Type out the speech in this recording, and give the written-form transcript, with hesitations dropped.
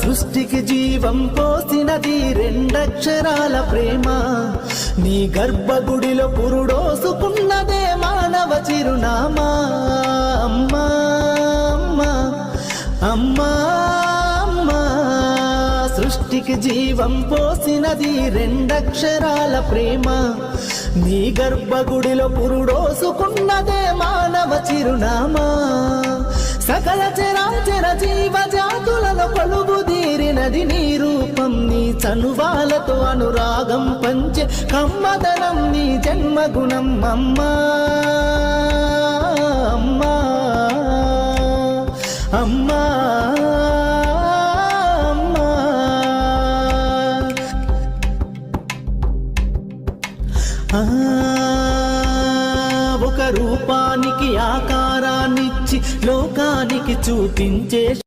సృష్టికి జీవం పోసినది రెండక్షరాల ప్రేమ. నీ గర్భగుడిలో పురుడోసుకున్నదే మానవ చిరునామా. అమ్మా అమ్మా అమ్మా అమ్మా, సృష్టికి జీవం పోసినది రెండక్షరాల ప్రేమ. నీ గర్భగుడిలో పురుడోసుకున్నదే మానవ చిరునామా. సకల చరాచర జీవ జాతులలో కొలువుదీరినది నీ రూపం. నీ చనువాలతో అనురాగం పంచే కమ్మదనం నీ జన్మగుణం. అమ్మా అమ్మా అమ్మా ఒక రూపానికి ఆకారాన్నిచ్చి లోకానికి చూపించే